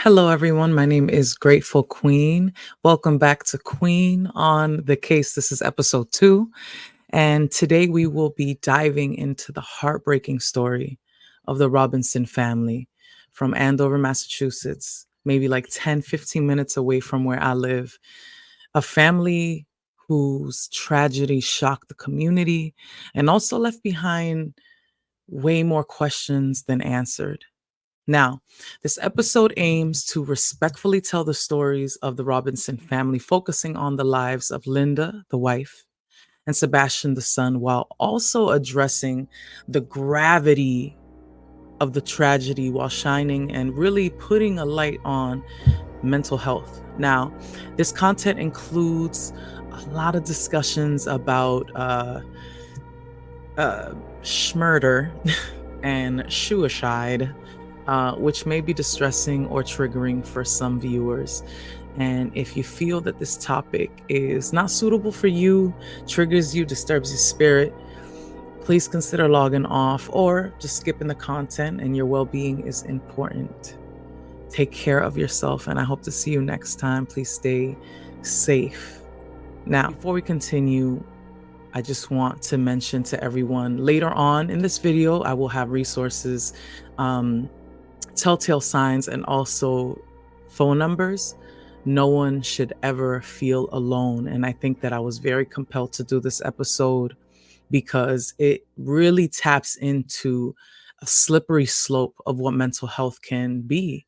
Hello, everyone. My name is Grateful Queen. Welcome back to Queen on the Case. This is episode 2. And today we will be diving into the heartbreaking story of the Robinson family from Andover, Massachusetts, maybe like 10, 15 minutes away from where I live. A family whose tragedy shocked the community and also left behind way more questions than answered. Now, this episode aims to respectfully tell the stories of the Robinson family, focusing on the lives of Linda, the wife, and Sebastian, the son, while also addressing the gravity of the tragedy while shining and really putting a light on mental health. Now, this content includes a lot of discussions about schmurder and suicide, which may be distressing or triggering for some viewers. And if you feel that this topic is not suitable for you, triggers you, disturbs your spirit, please consider logging off or just skipping the content, and your well-being is important. Take care of yourself, and I hope to see you next time. Please stay safe. Now, before we continue, I just want to mention to everyone later on in this video, I will have resources, telltale signs, and also phone numbers. No one should ever feel alone. And I think that I was very compelled to do this episode because it really taps into a slippery slope of what mental health can be.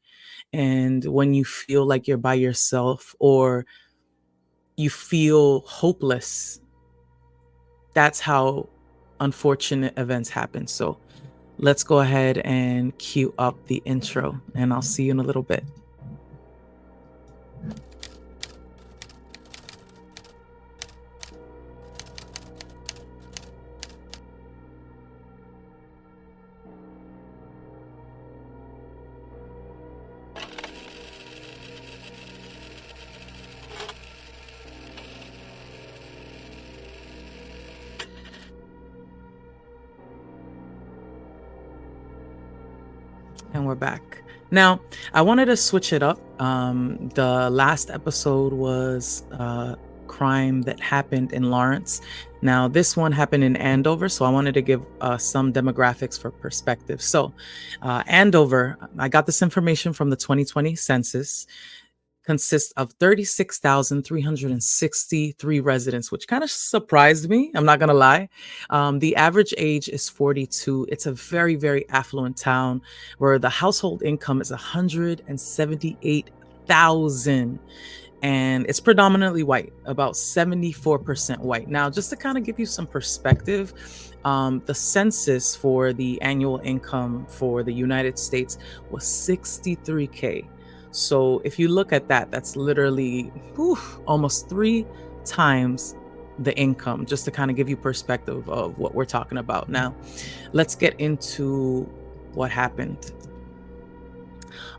And when you feel like you're by yourself or you feel hopeless, that's how unfortunate events happen. So let's go ahead and cue up the intro, and I'll see you in a little bit. And we're back. Now, I wanted to switch it up. The last episode was crime that happened in Lawrence. Now, this one happened in Andover, so I wanted to give some demographics for perspective. So, Andover, I got this information from the 2020 census, consists of 36,363 residents, which kind of surprised me. I'm not going to lie. The average age is 42. It's a very, very affluent town where the household income is 178,000. And it's predominantly white, about 74% white. Now, just to kind of give you some perspective, the census for the annual income for the United States was 63K. So if you look at that, that's literally almost 3 times the income, just to kind of give you perspective of what we're talking about. Now, let's get into what happened.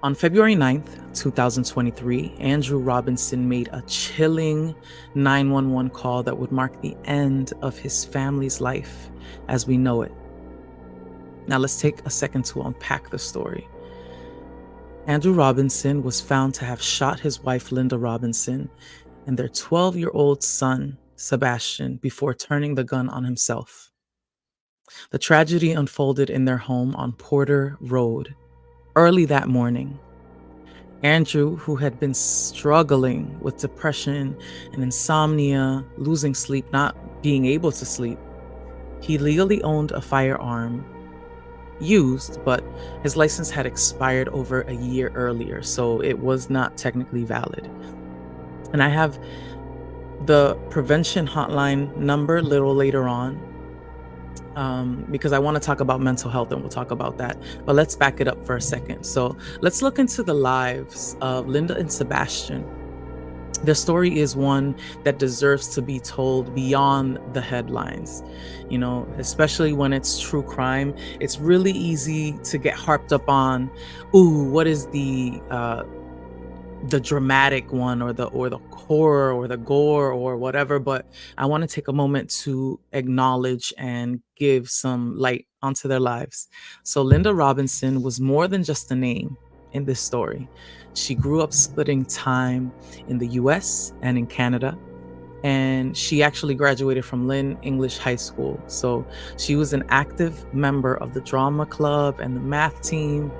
On February 9th, 2023, Andrew Robinson made a chilling 911 call that would mark the end of his family's life as we know it. Now, let's take a second to unpack the story. Andrew Robinson was found to have shot his wife, Linda Robinson, and their 12-year-old son, Sebastian, before turning the gun on himself. The tragedy unfolded in their home on Porter Road early that morning. Andrew, who had been struggling with depression and insomnia, losing sleep, not being able to sleep, he legally owned a firearm, used, but his license had expired over a year earlier, so it was not technically valid. And I have the prevention hotline number a little later on, because I want to talk about mental health, and we'll talk about that. But let's back it up for a second. So let's look into the lives of Linda and Sebastian. Their story is one that deserves to be told beyond the headlines. You know, especially when it's true crime, it's really easy to get harped up on, what is the dramatic one, or the horror or the gore or whatever. But I want to take a moment to acknowledge and give some light onto their lives. So Linda Robinson was more than just a name. in this story. She grew up splitting time in the US and in Canada. And she actually graduated from Lynn English High School. So she was an active member of the drama club and the math team.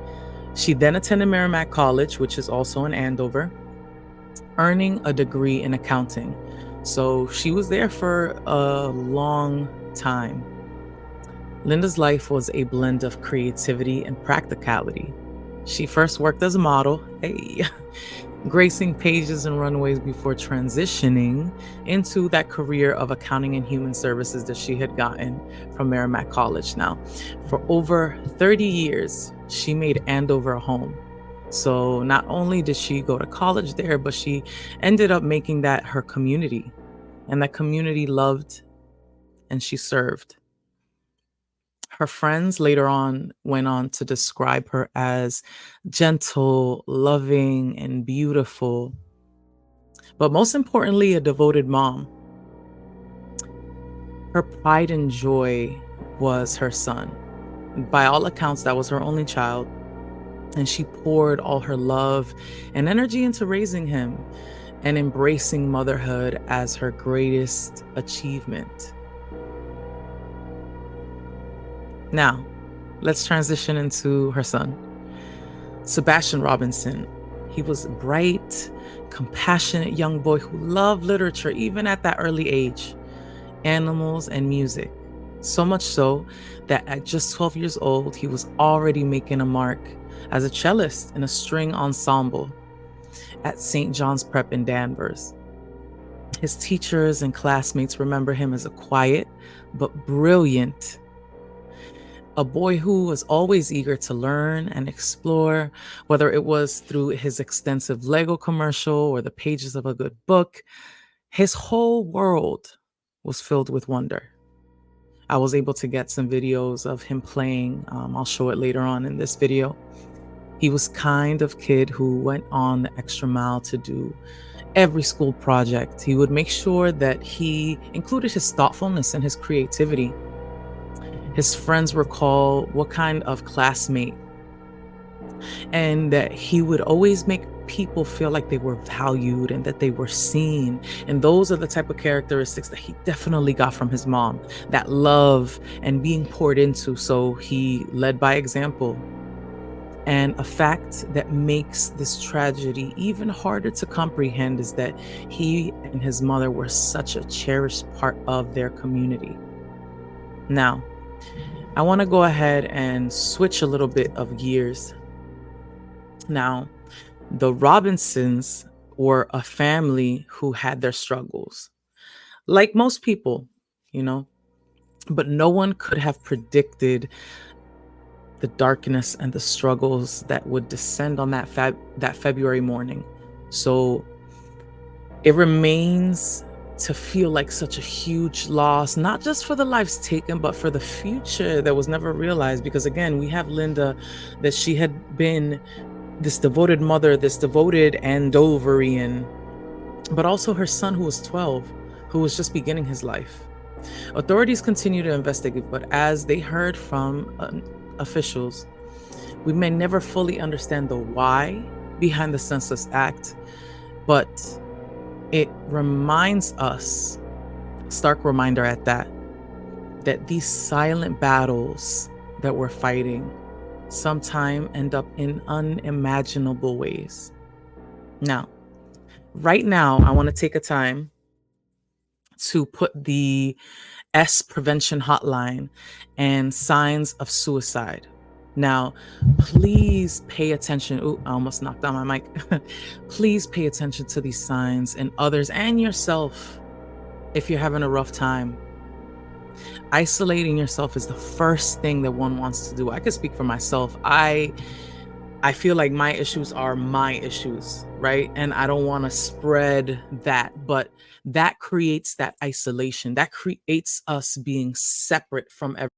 She then attended Merrimack College, which is also in Andover, earning a degree in accounting. So she was there for a long time. Linda's life was a blend of creativity and practicality. She first worked as a model, hey, gracing pages and runways before transitioning into that career of accounting and human services that she had gotten from Merrimack College. Now, for over 30 years, she made Andover a home. So not only did she go to college there, but she ended up making that her community, and that community loved and she served. Her friends later on went on to describe her as gentle, loving, and beautiful, but most importantly, a devoted mom. Her pride and joy was her son. By all accounts, that was her only child, and she poured all her love and energy into raising him and embracing motherhood as her greatest achievement. Now, let's transition into her son, Sebastian Robinson. He was a bright, compassionate young boy who loved literature even at that early age, animals, and music. So much so that at just 12 years old, he was already making a mark as a cellist in a string ensemble at St. John's Prep in Danvers. His teachers and classmates remember him as a quiet but brilliant, a boy who was always eager to learn and explore, whether it was through his extensive Lego commercial or the pages of a good book. His whole world was filled with wonder. I was able to get some videos of him playing. I'll show it later on in this video. He was kind of kid who went on the extra mile to do every school project. He would make sure that he included his thoughtfulness and his creativity. His friends recall what kind of classmate, and that he would always make people feel like they were valued and that they were seen. And those are the type of characteristics that he definitely got from his mom, that love and being poured into. So he led by example. And a fact that makes this tragedy even harder to comprehend is that he and his mother were such a cherished part of their community. Now, I want to go ahead and switch a little bit of gears. Now, the Robinsons were a family who had their struggles, like most people, you know, but no one could have predicted the darkness and the struggles that would descend on that February morning. So it remains to feel like such a huge loss, not just for the lives taken, but for the future that was never realized. Because again, we have Linda, that she had been this devoted mother, this devoted Andoverian, but also her son who was 12, who was just beginning his life. Authorities continue to investigate, but as they heard from officials, we may never fully understand the why behind the Census Act, but it reminds us, stark reminder at that these silent battles that we're fighting sometimes end up in unimaginable ways. Now, right now, I want to take a time to put the S prevention hotline and signs of suicide. Now, please pay attention. Ooh, I almost knocked down my mic. Please pay attention to these signs and others and yourself if you're having a rough time. Isolating yourself is the first thing that one wants to do. I could speak for myself. I feel like my issues are my issues, right? And I don't want to spread that, but that creates that isolation. That creates us being separate from everyone.